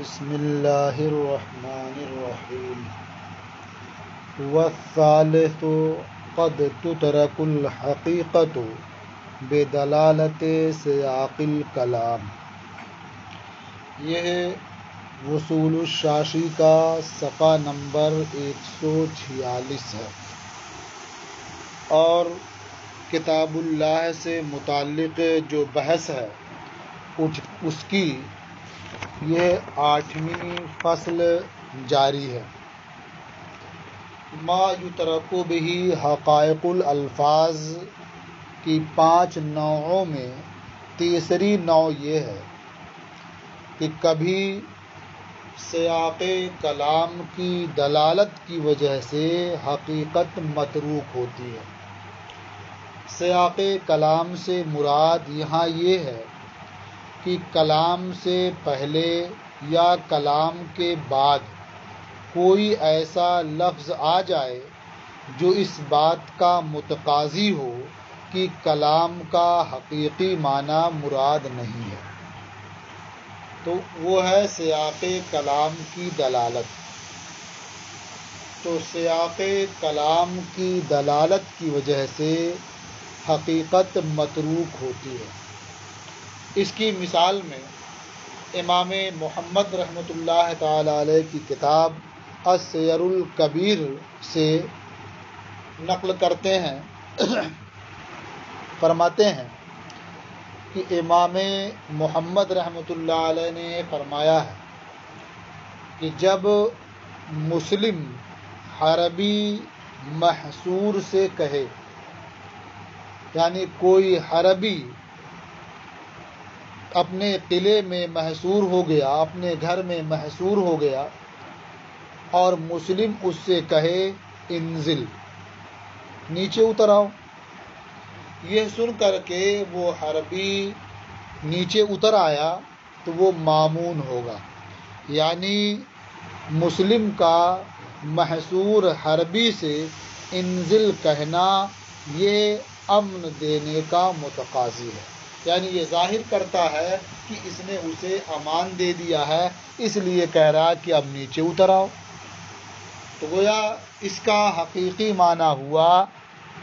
بسم اللہ الرحمن الرحیم والثالث قد تترک الحقیقت بدلالت سیاق الکلام۔ یہ وصول الشاشی کا صفحہ نمبر 146 ہے اور کتاب اللہ سے متعلق جو بحث ہے اس کی یہ 8ویں فصل جاری ہے۔ ما یترک بہ حقائق الالفاظ کی 5 نوعوں میں تیسری نوع یہ ہے کہ کبھی سیاق کلام کی دلالت کی وجہ سے حقیقت متروک ہوتی ہے۔ سیاق کلام سے مراد یہاں یہ ہے کہ کلام سے پہلے یا کلام کے بعد کوئی ایسا لفظ آ جائے جو اس بات کا متقاضی ہو کہ کلام کا حقیقی معنی مراد نہیں ہے، تو وہ ہے سیاق کلام کی دلالت۔ تو سیاق کلام کی دلالت کی وجہ سے حقیقت متروک ہوتی ہے۔ اس کی مثال میں امام محمد رحمۃ اللہ تعالی علیہ کی کتاب السیر الکبیر سے نقل کرتے ہیں، فرماتے ہیں کہ امام محمد رحمۃ اللہ علیہ نے فرمایا ہے کہ جب مسلم حربی محصور سے کہے، یعنی کوئی حربی اپنے قلعے میں محصور ہو گیا، اپنے گھر میں محصور ہو گیا اور مسلم اس سے کہے انزل، نیچے اتر آؤ، یہ سن کر کے وہ حربی نیچے اتر آیا تو وہ مامون ہوگا، یعنی مسلم کا محصور حربی سے انزل کہنا یہ امن دینے کا متقاضی ہے، یعنی یہ ظاہر کرتا ہے کہ اس نے اسے امان دے دیا ہے، اس لیے کہہ رہا کہ اب نیچے اتر آؤ۔ تو گویا اس کا حقیقی معنی ہوا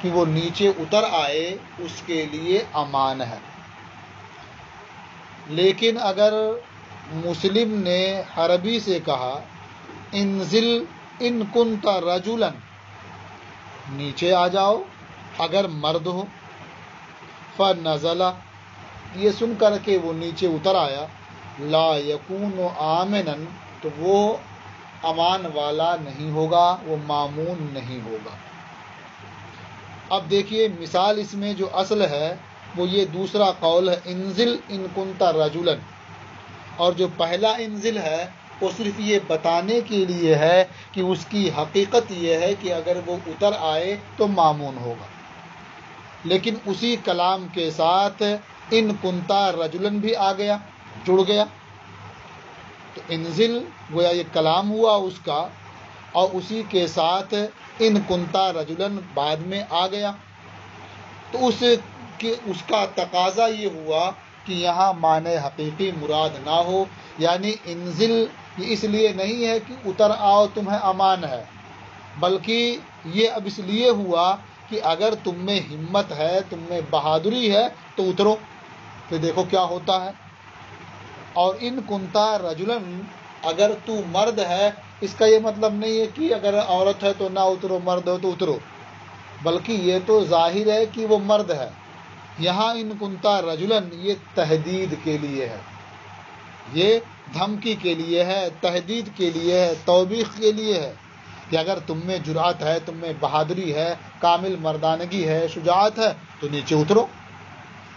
کہ وہ نیچے اتر آئے، اس کے لیے امان ہے۔ لیکن اگر مسلم نے حربی سے کہا انزل ان کنت رجلا، نیچے آ جاؤ اگر مرد ہو، فنزل، یہ سن کر کے وہ نیچے اتر آیا، لا یکون آمنا، تو وہ امان والا نہیں ہوگا، وہ مامون نہیں ہوگا۔ اب دیکھیے مثال اس میں جو اصل ہے وہ یہ دوسرا قول ہے انزل ان کنت رجلا، اور جو پہلا انزل ہے وہ صرف یہ بتانے کے لیے ہے کہ اس کی حقیقت یہ ہے کہ اگر وہ اتر آئے تو مامون ہوگا، لیکن اسی کلام کے ساتھ ان کنتا رجلن بھی آ گیا، جڑ گیا، تو انزل گویا یہ کلام ہوا اس کا، اور اسی کے ساتھ ان کنتا رجلن بعد میں آ گیا، تو اس کا تقاضا یہ ہوا کہ یہاں معنی حقیقی مراد نہ ہو، یعنی انزل یہ اس لیے نہیں ہے کہ اتر آؤ تمہیں امان ہے، بلکہ یہ اب اس لیے ہوا کہ اگر تم میں ہمت ہے، تم میں بہادری ہے تو اترو، پھر دیکھو کیا ہوتا ہے۔ اور ان کنتا رجلن، اگر تو مرد ہے، اس کا یہ مطلب نہیں ہے کہ اگر عورت ہے تو نہ اترو، مرد ہو تو اترو، بلکہ یہ تو ظاہر ہے کہ وہ مرد ہے۔ یہاں ان کنتا رجلن یہ تہدید کے لیے ہے، یہ دھمکی کے لیے ہے، تہدید کے لیے ہے، توبیخ کے لیے ہے کہ اگر تم میں جرأت ہے، تم میں بہادری ہے، کامل مردانگی ہے، شجاعت ہے تو نیچے اترو۔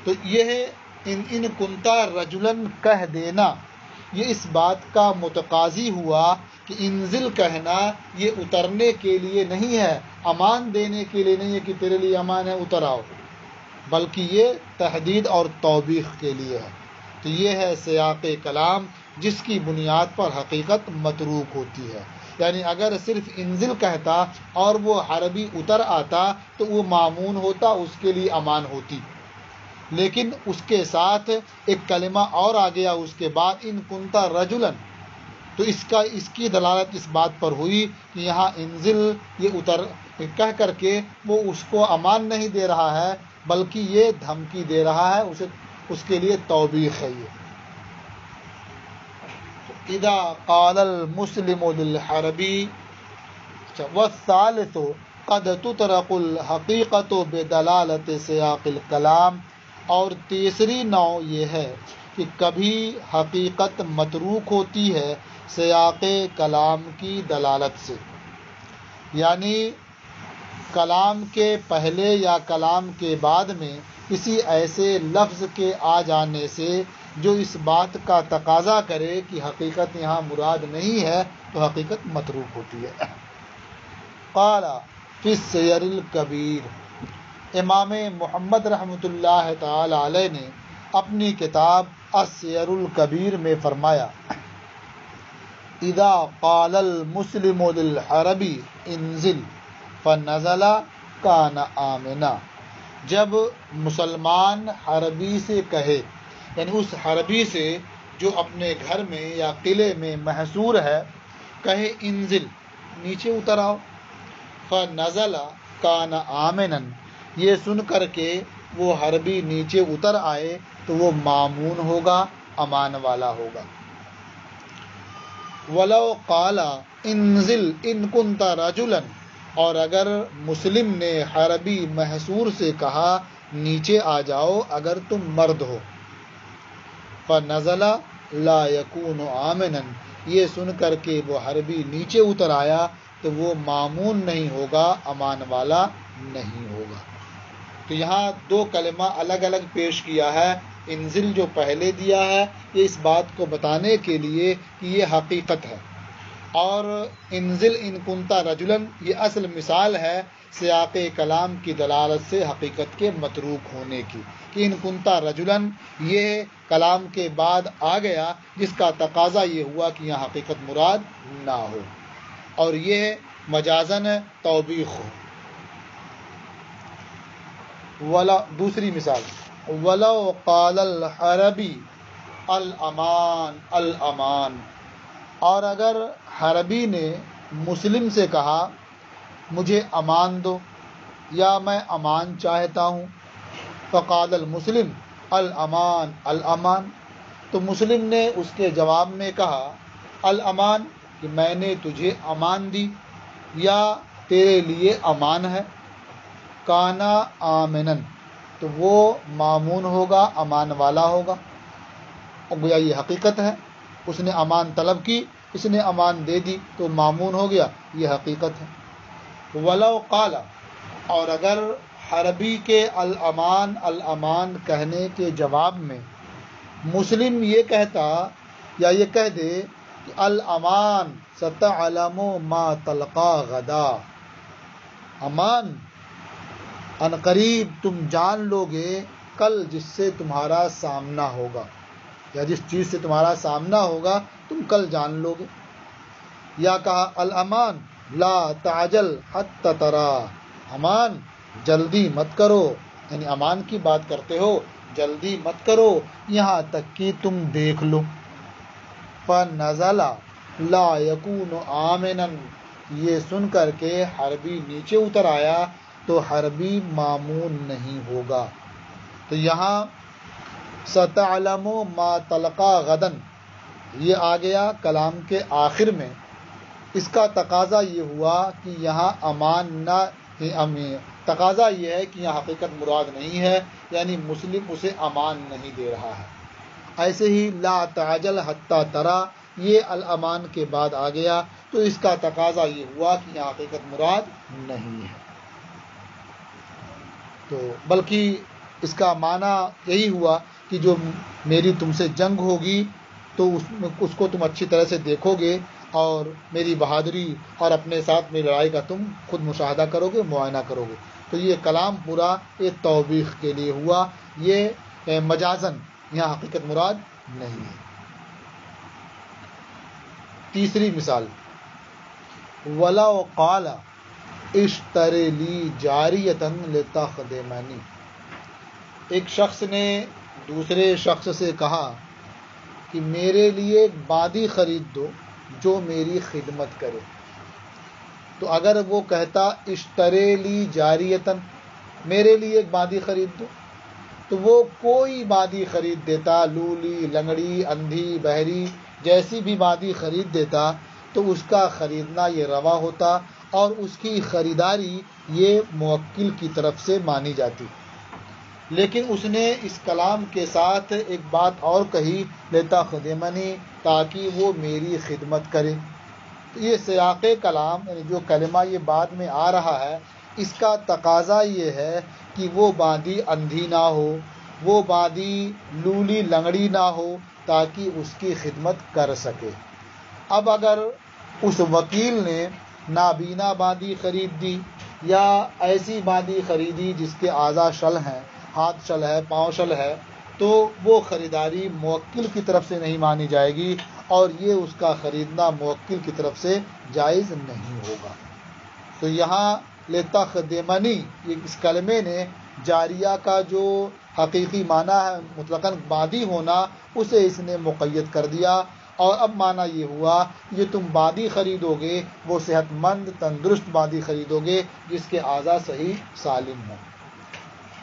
تو یہ ہے ان کنتا رجلن کہہ دینا، یہ اس بات کا متقاضی ہوا کہ انزل کہنا یہ اترنے کے لیے نہیں ہے، امان دینے کے لیے نہیں ہے کہ تیرے لیے امان ہے اتر آؤ، بلکہ یہ تہدید اور توبیخ کے لیے ہے۔ تو یہ ہے سیاق کلام جس کی بنیاد پر حقیقت متروک ہوتی ہے، یعنی اگر صرف انزل کہتا اور وہ حربی اتر آتا تو وہ مامون ہوتا، اس کے لیے امان ہوتی، لیکن اس کے ساتھ ایک کلمہ اور آ گیا اس کے بعد ان کنتا رجلن، تو اس کی دلالت اس بات پر ہوئی کہ یہاں انزل یہ اتر کہہ کر کے وہ اس کو امان نہیں دے رہا ہے، بلکہ یہ دھمکی دے رہا ہے، اس کے لیے توبیخ ہے یہ۔ اذا قال المسلم للحربی والثالث قد تطرق الحقیقت بدلالت سیاق الکلام، اور تیسری نوع یہ ہے کہ کبھی حقیقت متروک ہوتی ہے سیاق کلام کی دلالت سے، یعنی کلام کے پہلے یا کلام کے بعد میں کسی ایسے لفظ کے آ جانے سے جو اس بات کا تقاضا کرے کہ حقیقت یہاں مراد نہیں ہے، تو حقیقت متروک ہوتی ہے۔ قال فی السیر الکبیر، امام محمد رحمۃ اللہ تعالی علیہ نے اپنی کتاب السیر الکبیر میں فرمایا، اذا قال المسلم للحربی انزل فنزل کان آمنا، جب مسلمان حربی سے کہے، یعنی اس حربی سے جو اپنے گھر میں یا قلعے میں محصور ہے، کہے انزل نیچے اتر آؤ، فنزل کان آمنا، یہ سن کر کے وہ حربی نیچے اتر آئے تو وہ مامون ہوگا، امان والا ہوگا۔ ولو قال انزل ان کنت رجلا، اور اگر مسلم نے حربی محصور سے کہا نیچے آ جاؤ اگر تم مرد ہو، فنزل لا یکون آمنا، یہ سن کر کے وہ حربی نیچے اتر آیا تو وہ مامون نہیں ہوگا، امان والا نہیں ہوگا۔ تو یہاں دو کلمہ الگ الگ پیش کیا ہے۔ انزل جو پہلے دیا ہے یہ اس بات کو بتانے کے لیے کہ یہ حقیقت ہے، اور انزل ان کنتا رجلن یہ اصل مثال ہے سیاق کلام کی دلالت سے حقیقت کے متروک ہونے کی، کہ ان کنتا رجلن یہ کلام کے بعد آ گیا جس کا تقاضا یہ ہوا کہ یہاں حقیقت مراد نہ ہو، اور یہ مجازن توبیخ ہو۔ دوسری مثال، ولو قال الحربی الامان الامان، اور اگر حربی نے مسلم سے کہا مجھے امان دو یا میں امان چاہتا ہوں، فقال المسلم الامان الامان، تو مسلم نے اس کے جواب میں کہا الامان، کہ میں نے تجھے امان دی یا تیرے لیے امان ہے، کانا آمنن، تو وہ مامون ہوگا، امان والا ہوگا۔ اور گویا یہ حقیقت ہے، اس نے امان طلب کی، اس نے امان دے دی تو مامون ہو گیا، یہ حقیقت ہے۔ ولو قال، اور اگر حربی کے الامان الامان کہنے کے جواب میں مسلم یہ کہتا یا یہ کہہ دے کہ الامان ستعلم ما تلقا غدا، امان عنقریب تم جان لو گے کل جس سے تمہارا سامنا ہوگا، یا جس چیز سے تمہارا سامنا ہوگا تم کل جان لو گے۔ یا کہا الامان لا تعجل حتی ترا، امان جلدی مت کرو، یعنی امان کی بات کرتے ہو جلدی مت کرو یہاں تک کہ تم دیکھ لو۔ فنزل لا یکون آمنا، یہ سن کر کے حربی نیچے اتر آیا تو حربی مامون نہیں ہوگا۔ تو یہاں ستعلم ما تلقا غدن یہ آ گیا کلام کے آخر میں، اس کا تقاضا یہ ہوا کہ یہاں امان نہ، تقاضا یہ ہے کہ یہاں حقیقت مراد نہیں ہے، یعنی مسلم اسے امان نہیں دے رہا ہے۔ ایسے ہی لا تعجل حتی ترا یہ الامان کے بعد آ گیا تو اس کا تقاضا یہ ہوا کہ یہاں حقیقت مراد نہیں ہے۔ تو بلکہ اس کا معنی یہی ہوا کہ جو میری تم سے جنگ ہوگی تو اس کو تم اچھی طرح سے دیکھو گے، اور میری بہادری اور اپنے ساتھ میری لڑائی کا تم خود مشاہدہ کرو گے، معائنہ کرو گے۔ تو یہ کلام پورا ایک توبیخ کے لیے ہوا، یہ مجازن یہاں حقیقت مراد نہیں ہے۔ تیسری مثال، ولو قال اشتری لی جاریۃ لتخدمنی، ایک شخص نے دوسرے شخص سے کہا کہ میرے لیے ایک باندی خرید دو جو میری خدمت کرے. تو اگر وہ کہتا اشترے لی جاریتن، میرے لیے ایک بادی خرید دو، تو وہ کوئی بادی خرید دیتا، لولی، لنگڑی، اندھی، بہری، جیسی بھی بادی خرید دیتا، تو اس کا خریدنا یہ روا ہوتا اور اس کی خریداری یہ موکل کی طرف سے مانی جاتی. لیکن اس نے اس کلام کے ساتھ ایک بات اور کہی، لیتا خدمنی، تاکہ وہ میری خدمت کرے. تو یہ سیاق کلام یعنی جو کلمہ یہ بعد میں آ رہا ہے، اس کا تقاضا یہ ہے کہ وہ بادی اندھی نہ ہو، وہ بادی لولی لنگڑی نہ ہو، تاکہ اس کی خدمت کر سکے. اب اگر اس وکیل نے نابینا بادی خرید دی یا ایسی بادی خریدی جس کے اعضاء شل ہیں، ہاتھ شل ہے، پاؤں شل ہے، تو وہ خریداری موکل کی طرف سے نہیں مانی جائے گی اور یہ اس کا خریدنا موکل کی طرف سے جائز نہیں ہوگا. تو یہاں لتخدمنی، اس کلمے نے جاریہ کا جو حقیقی معنی ہے مطلقاً بادی ہونا، اسے اس نے مقید کر دیا. اور اب معنی یہ ہوا کہ تم بادی خریدو گے وہ صحت مند تندرست بادی خریدو گے جس کے اعضاء صحیح سالم ہوں.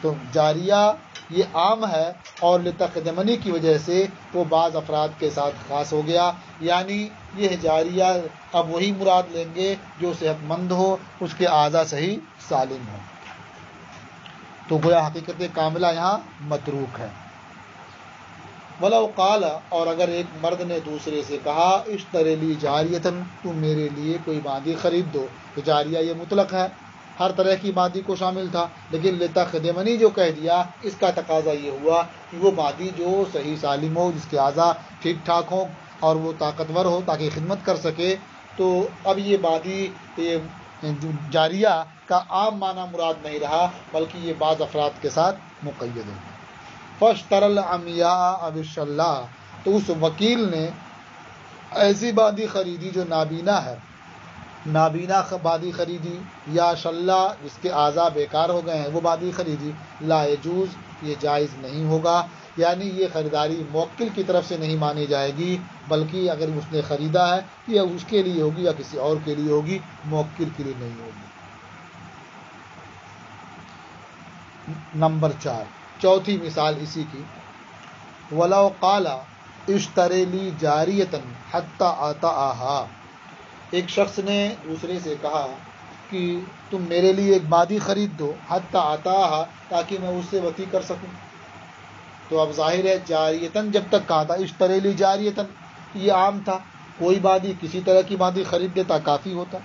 تو جاریہ یہ عام ہے اور لتخدمنی کی وجہ سے وہ بعض افراد کے ساتھ خاص ہو گیا، یعنی یہ جاریہ اب وہی مراد لیں گے جو صحت مند ہو، اس کے اعضاء صحیح سالم ہوں. تو گویا حقیقت کاملہ یہاں متروک ہے. ولو قال، اور اگر ایک مرد نے دوسرے سے کہا اشتری لی جاریتن، تم میرے لیے کوئی بادی خرید دو، تو جاریہ یہ مطلق ہے، ہر طرح کی بادی کو شامل تھا. لیکن لتخدمنی جو کہہ دیا، اس کا تقاضا یہ ہوا کہ وہ بادی جو صحیح سالم ہو، جس کے اعضاء ٹھیک ٹھاک ہوں اور وہ طاقتور ہو تاکہ خدمت کر سکے. تو اب یہ بادی جاریہ کا عام معنی مراد نہیں رہا، بلکہ یہ بعض افراد کے ساتھ مقید ہے. فاشتری العمیاء اب الشلاء، تو اس وکیل نے ایسی بادی خریدی جو نابینا ہے، نابینا بادی خریدی، یا شلا جس کے اعضاء بیکار ہو گئے ہیں وہ بادی خریدی. لا یجوز، یہ جائز نہیں ہوگا، یعنی یہ خریداری موکل کی طرف سے نہیں مانی جائے گی، بلکہ اگر اس نے خریدا ہے یا اس کے لیے ہوگی یا کسی اور کے لیے ہوگی، موکل کے لیے نہیں ہوگی. نمبر 4، چوتھی مثال اسی کی. ولو قال اشتری لی جاریتن حتی آتاہا، ایک شخص نے دوسرے سے کہا کہ تم میرے لیے ایک بادی خرید دو، حتی آتاہا، تاکہ میں اس سے وطی کر سکوں. تو اب ظاہر ہے جاریتن جب تک کہا تھا، اشتری لی جاریتن یہ عام تھا، کوئی بادی کسی طرح کی بادی خرید دیتا کافی ہوتا.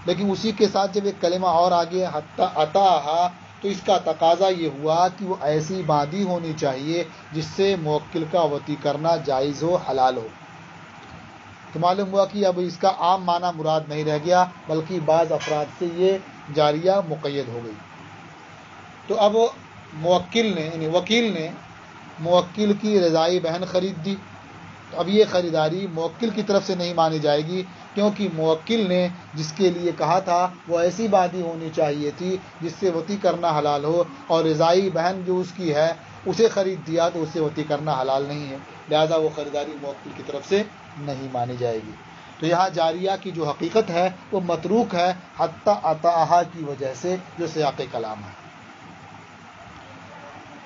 لیکن اسی کے ساتھ جب ایک کلمہ اور آگے حتی آتاہا، تو اس کا تقاضا یہ ہوا کہ وہ ایسی بادی ہونی چاہیے جس سے موکل کا وطی کرنا جائز ہو، حلال ہو. تو معلوم ہوا کہ اب اس کا عام معنی مراد نہیں رہ گیا، بلکہ بعض افراد سے یہ جاریہ مقید ہو گئی. تو اب موکل نے یعنی وکیل نے موکل کی رضائی بہن خرید دی. تو اب یہ خریداری موکل کی طرف سے نہیں مانی جائے گی، کیونکہ موکل نے جس کے لیے کہا تھا وہ ایسی بادی ہونی چاہیے تھی جس سے وطی کرنا حلال ہو، اور رضائی بہن جو اس کی ہے اسے خرید دیا تو اسے وطی کرنا حلال نہیں ہے، لہذا وہ خریداری موکل کی طرف سے نہیں مانی جائے گی. تو یہاں جاریہ کی جو حقیقت ہے وہ متروک ہے حتی آتاہا کی وجہ سے، جو سیاق کلام ہے.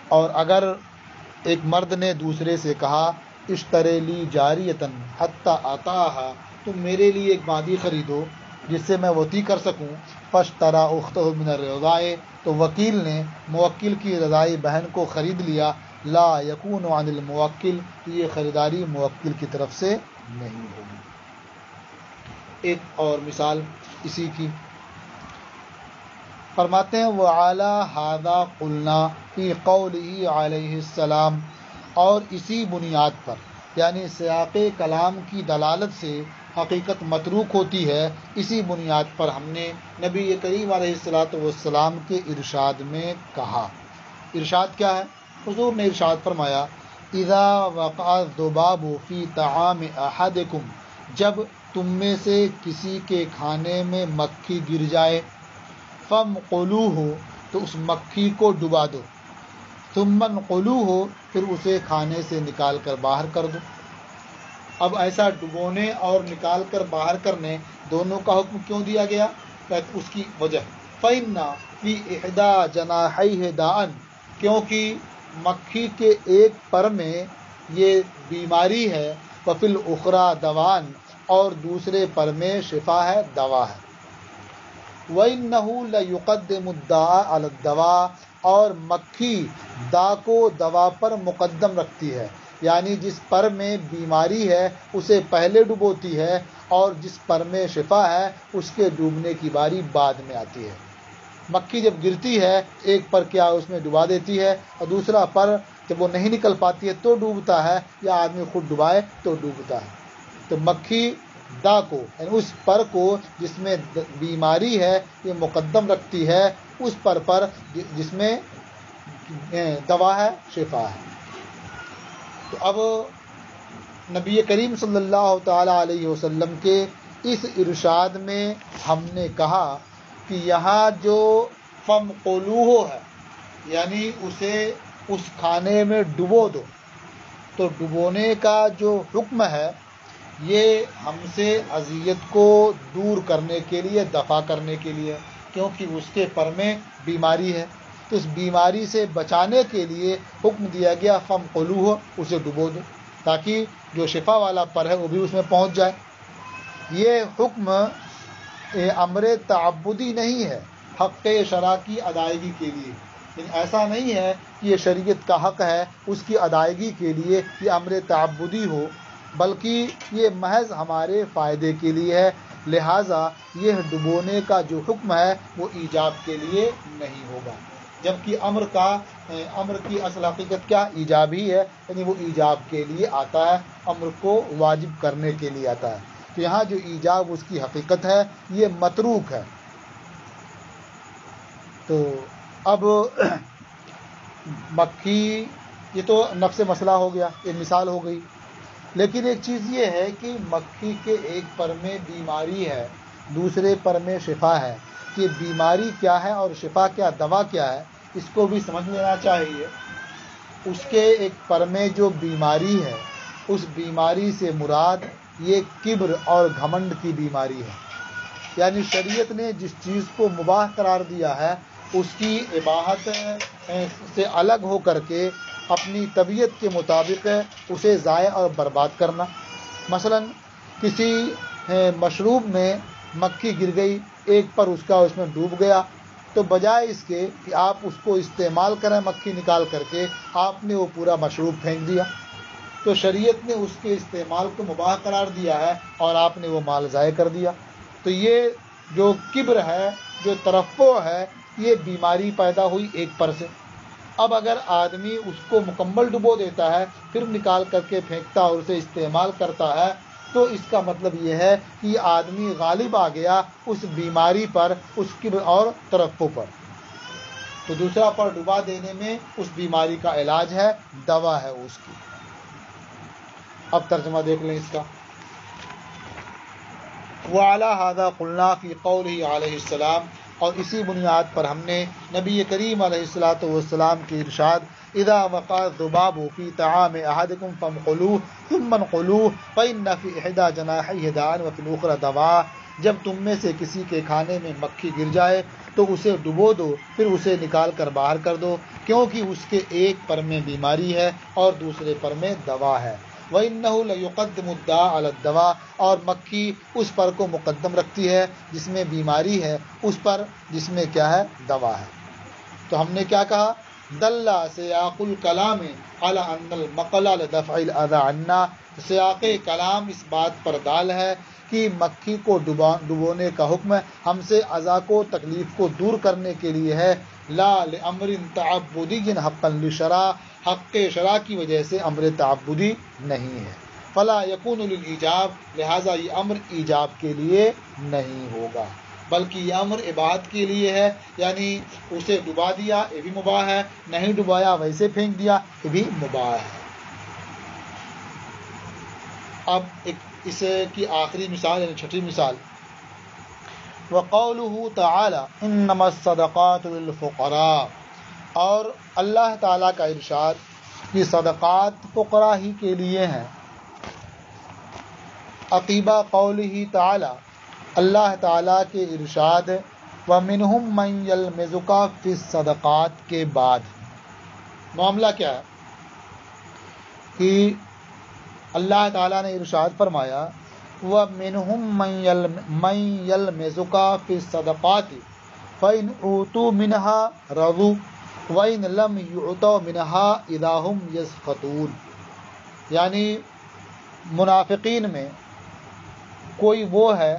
اور اگر ایک مرد نے دوسرے سے کہا اشتری لی جاریتن حتی آتاہا، تم میرے لیے ایک بادی خریدو جس سے میں وطی کر سکوں. فاشتری اختہ من الرضاء، تو وکیل نے موکل کی رضائی بہن کو خرید لیا. لا یکون عن الموکل، یہ خریداری موکل کی طرف سے نہیں ہوگی. ایک اور مثال اسی کی فرماتے ہیں، وعلی ھذا قلنا فی قولہ علیہ السلام، اور اسی بنیاد پر یعنی سیاق کلام کی دلالت سے حقیقت متروک ہوتی ہے، اسی بنیاد پر ہم نے نبی کریم علیہ السلام کے ارشاد میں کہا. ارشاد کیا ہے؟ حضور نے ارشاد فرمایا، اذا وقع الذباب فی طعام احدکم، جب تم میں سے کسی کے کھانے میں مکھی گر جائے، فامقلوہ، تو اس مکھی کو ڈبا دو، ثم انقلوہ، پھر اسے کھانے سے نکال کر باہر کر دو. اب ایسا ڈبونے اور نکال کر باہر کرنے دونوں کا حکم کیوں دیا گیا؟ اس کی وجہ فَإِنَّ فِي إِحْدَى جَنَاحَيْهِ دَاءً، کیونکہ مکھی کے ایک پر میں یہ بیماری ہے، وَفِي الْأُخْرَى دَوَاءً، اور دوسرے پر میں شفا ہے، دوا ہے۔ وَإِنَّهُ لَيُقَدِّمُ الدَّاءَ عَلَى الدَّوَاءِ، اور مکھی دا کو دوا پر مقدم رکھتی ہے، یعنی جس پر میں بیماری ہے اسے پہلے ڈبوتی ہے، اور جس پر میں شفا ہے اس کے ڈوبنے کی باری بعد میں آتی ہے۔ مکھی جب گرتی ہے ایک پر کیا اس میں ڈبا دیتی ہے، اور دوسرا پر جب وہ نہیں نکل پاتی ہے تو ڈوبتا ہے، یا آدمی خود ڈبائے تو ڈوبتا ہے۔ تو مکھی دا کو، یعنی اس پر کو جس میں بیماری ہے یہ مقدم رکھتی ہے اس پر جس میں دوا ہے، شفا ہے۔ تو اب نبی کریم صلی اللہ تعالی علیہ وسلم کے اس ارشاد میں ہم نے کہا کہ یہاں جو فَمْقُلُوهُ ہے، یعنی اسے اس کھانے میں ڈبو دو، تو ڈبونے کا جو حکم ہے یہ ہم سے اذیت کو دور کرنے کے لیے، دفع کرنے کے لیے، کیونکہ اس کے پر میں بیماری ہے، تو اس بیماری سے بچانے کے لیے حکم دیا گیا فَمْقُلُوهُ، اسے ڈبو دو، تاکہ جو شفا والا پر ہے وہ بھی اس میں پہنچ جائے۔ یہ حکم امر تعبدی نہیں ہے، حق شرع کی ادائیگی کے لیے، یعنی ایسا نہیں ہے کہ یہ شریعت کا حق ہے اس کی ادائیگی کے لیے یہ امر تعبدی ہو، بلکہ یہ محض ہمارے فائدے کے لیے ہے، لہٰذا یہ ڈبونے کا جو حکم ہے وہ ایجاب کے لیے نہیں ہوگا، جبکہ امر کی اصل حقیقت کیا؟ ایجاب ہی ہے، یعنی وہ ایجاب کے لیے آتا ہے، امر کو واجب کرنے کے لیے آتا ہے۔ تو یہاں جو ایجاب اس کی حقیقت ہے یہ متروک ہے۔ تو اب مکھی، یہ تو نفس مسئلہ ہو گیا، یہ مثال ہو گئی، لیکن ایک چیز یہ ہے کہ مکھی کے ایک پر میں بیماری ہے، دوسرے پر میں شفا ہے، کہ بیماری کیا ہے اور شفا کیا، دوا کیا ہے، اس کو بھی سمجھ لینا چاہیے۔ اس کے ایک پر میں جو بیماری ہے اس بیماری سے مراد یہ کبر اور گھمنڈ کی بیماری ہے، یعنی شریعت نے جس چیز کو مباح قرار دیا ہے اس کی اباحت سے الگ ہو کر کے اپنی طبیعت کے مطابق اسے ضائع اور برباد کرنا۔ مثلا کسی مشروب میں مکھی گر گئی، ایک پر اس میں ڈوب گیا، تو بجائے اس کے کہ آپ اس کو استعمال کریں مکھی نکال کر کے، آپ نے وہ پورا مشروب پھینک دیا، تو شریعت نے اس کے استعمال کو مباح قرار دیا ہے اور آپ نے وہ مال ضائع کر دیا۔ تو یہ جو کبر ہے، جو ترفع ہے، یہ بیماری پیدا ہوئی ایک پر سے۔ اب اگر آدمی اس کو مکمل ڈبو دیتا ہے پھر نکال کر کے پھینکتا اور اسے استعمال کرتا ہے، تو اس کا مطلب یہ ہے کہ یہ آدمی غالب آ گیا اس بیماری پر، اس کبر اور ترفع پر۔ تو دوسرا پر ڈبا دینے میں اس بیماری کا علاج ہے، دوا ہے اس کی۔ اب ترجمہ دیکھ لیں اس کا۔ وَعَلَى هَذَا قُلْنَا فِي قَوْلِهِ عَلَيْهِ السَّلَامِ، اور اسی بنیاد پر ہم نے نبی کریم علیہ السلام کے ارشاد اذا وقع الذباب في طعام احدكم فامقلوه ثم انقلوه فإن في احدى جناحيه داء وفي الاخرى دواء، جب تم میں سے کسی کے کھانے میں مکھی گر جائے تو اسے ڈبو دو، پھر اسے نکال کر باہر کر دو، کیونکہ اس کے ایک پر میں بیماری ہے اور دوسرے پر میں دوا ہے۔ وَإِنَّهُ لَيُقَدِّمُ الدَّاءَ عَلَى الدَّوَاءِ، اور مکھی اس پر کو مقدم رکھتی ہے جس میں بیماری ہے اس پر جس میں کیا ہے، دوا ہے۔ تو ہم نے کیا کہا؟ دل سیاق الکلام علی ان المقل لدفع الاذى عنا، سیاق کلام اس بات پر دال ہے کہ مکھی کو ڈبونے کا حکم ہم سے اذى کو، تکلیف کو دور کرنے کے لیے ہے، لا لامر تعبدی حقا لشرع، حق شرع کی وجہ سے امر تعبدی نہیں ہے، فلا یکون للایجاب، لہذا یہ امر ایجاب کے لیے نہیں ہوگا، بلکہ یہ امر اباحت کے لیے ہے، یعنی اسے ڈبا دیا یہ بھی مباح ہے، نہیں ڈبایا ویسے پھینک دیا یہ بھی مباح ہے۔ اب اس کی آخری مثال یعنی چھٹی مثال، وقوله تعالی انما الصدقات للفقراء، اور اللہ تعالیٰ کا ارشاد کہ صدقات فقراء ہی کے لیے ہیں۔ عقیبہ قولہ تعالی، اللہ تعالیٰ کے ارشاد وَمِنْهُمْ مَنْ يَلْمِزُكَ فِي الصَّدَقَاتِ کے بعد معاملہ کیا ہے کہ اللہ تعالیٰ نے ارشاد فرمایا وَمِنْهُمْ مَنْ يَلْمِزُكَ فِي الصَّدَقَاتِ فَإِنْ أُوتُوا مِنْهَا رَضُوا وَإِنْ لَمْ يُعْطَوْا مِنْهَا إِذَا هُمْ يَسْخَطُونَ، یعنی منافقین میں کوئی وہ ہے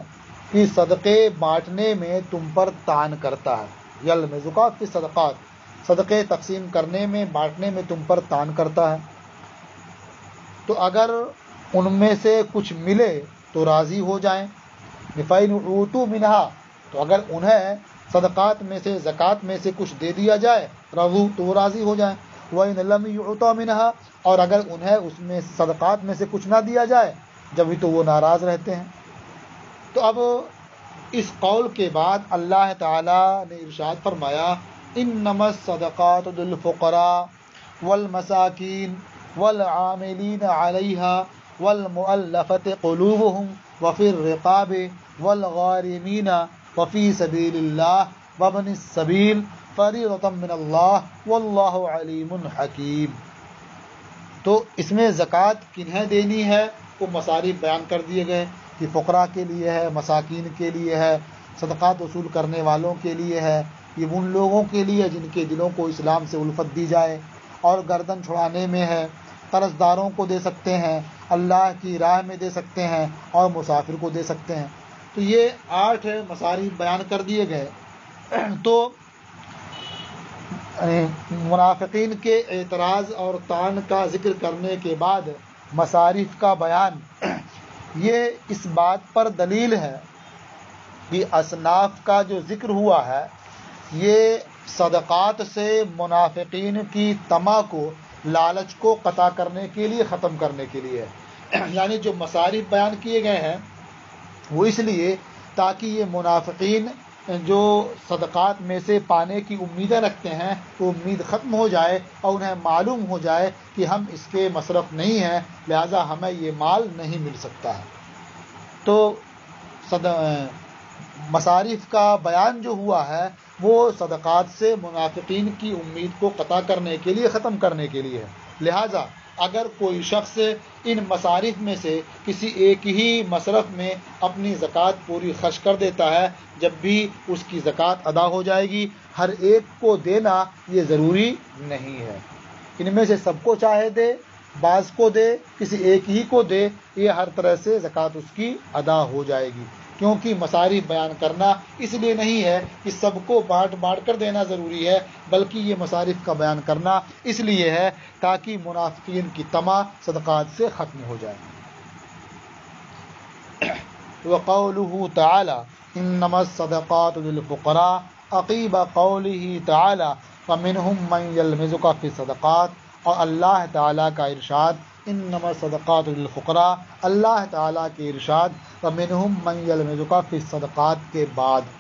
کہ صدقے بانٹنے میں تم پر طعن کرتا ہے، یلمزُکَ فی الصدقات، صدقے تقسیم کرنے میں بانٹنے میں تم پر طعن کرتا ہے، تو اگر ان میں سے کچھ ملے تو راضی ہو جائیں، فَإِنْ أُوتُوا مِنْهَا، تو اگر انہیں صدقات میں سے زکوٰۃ میں سے کچھ دے دیا جائے رضوا، تو وہ راضی ہو جائیں، وَإِنْ لَمْ يُعْطَوْا مِنْهَا، اور اگر انہیں اس میں صدقات میں سے کچھ نہ دیا جائے جبھی تو وہ ناراض رہتے ہیں۔ تو اب اس قول کے بعد اللہ تعالیٰ نے ارشاد فرمایا انما الصدقات للفقراء والمساکین والعاملین علیہا والمؤلفۃ قلوبہم وفی الرقاب والغارمین وفی سبیل اللہ وابن السبیل فریضۃ من اللہ واللہ علیم حکیم۔ تو اس میں زکوٰۃ کنہیں دینی ہے وہ مصارف بیان کر دیے گئے کہ فقراء کے لیے ہے، مساکین کے لیے ہے، صدقات وصول کرنے والوں کے لیے ہے، یہ ان لوگوں کے لیے جن کے دلوں کو اسلام سے الفت دی جائے، اور گردن چھڑانے میں ہے، قرض داروں کو دے سکتے ہیں، اللہ کی راہ میں دے سکتے ہیں، اور مسافر کو دے سکتے ہیں۔ تو یہ 8 مصارف بیان کر دیے گئے۔ تو منافقین کے اعتراض اور طعن کا ذکر کرنے کے بعد مصارف کا بیان یہ اس بات پر دلیل ہے کہ اصناف کا جو ذکر ہوا ہے یہ صدقات سے منافقین کی طمع کو، لالچ کو قطع کرنے کے لیے، ختم کرنے کے لیے ہے۔ یعنی جو مصارف بیان کیے گئے ہیں وہ اس لیے تاکہ یہ منافقین جو صدقات میں سے پانے کی امیدیں رکھتے ہیں وہ امید ختم ہو جائے اور انہیں معلوم ہو جائے کہ ہم اس کے مصرف نہیں ہیں، لہذا ہمیں یہ مال نہیں مل سکتا ہے۔ تو مصارف کا بیان جو ہوا ہے وہ صدقات سے منافقین کی امید کو قطع کرنے کے لیے، ختم کرنے کے لیے ہے۔ لہذا اگر کوئی شخص ان مصارف میں سے کسی ایک ہی مصرف میں اپنی زکوٰۃ پوری خرچ کر دیتا ہے، جب بھی اس کی زکوٰۃ ادا ہو جائے گی، ہر ایک کو دینا یہ ضروری نہیں ہے، ان میں سے سب کو چاہے دے، بعض کو دے، کسی ایک ہی کو دے، یہ ہر طرح سے زکوٰۃ اس کی ادا ہو جائے گی، کیونکہ مصارف بیان کرنا اس لیے نہیں ہے کہ سب کو بانٹ بانٹ کر دینا ضروری ہے، بلکہ یہ مصارف کا بیان کرنا اس لیے ہے تاکہ منافقین کی طمع صدقات سے ختم ہو جائے۔ وقوله تعالی انما الصدقات للفقراء عقیب قوله تعالی ومنهم من يلمزك في الصدقات، اور اللہ تعالیٰ کا ارشاد انما الصدقات للفقراء، اللہ تعالیٰ کے ارشاد ومنهم من يلمزك في الصدقات کے بعد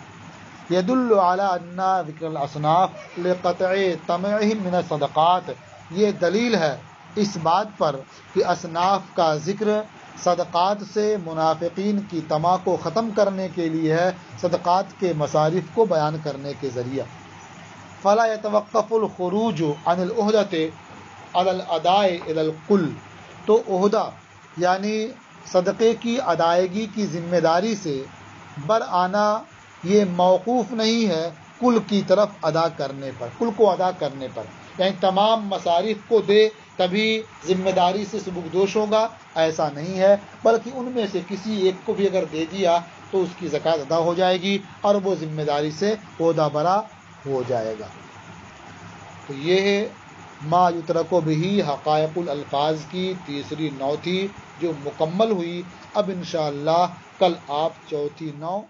يدل على ان ذکر الاصناف لقطع طمعهم من الصدقات، یہ دلیل ہے اس بات پر کہ اصناف کا ذکر صدقات سے منافقین کی طمع کو ختم کرنے کے لیے ہے، صدقات کے مصارف کو بیان کرنے کے ذریعہ۔ فلا يتوقف الخروج عن العہدة على الاداء الى الكل، تو عہدہ یعنی صدقے کی ادائیگی کی ذمہ داری سے برآنا یہ موقوف نہیں ہے کل کی طرف ادا کرنے پر، کل کو ادا کرنے پر، یعنی تمام مصارف کو دے تبھی ذمہ داری سے سبکدوش ہوگا، ایسا نہیں ہے، بلکہ ان میں سے کسی ایک کو بھی اگر دے دیا تو اس کی زکوٰۃ ادا ہو جائے گی اور وہ ذمہ داری سے عہدہ برا ہو جائے گا۔ تو یہ ہے ما یترک بہ حقائق الالفاظ کی تیسری نو تھی جو مکمل ہوئی۔ اب انشاءاللہ کل آپ چوتھی نو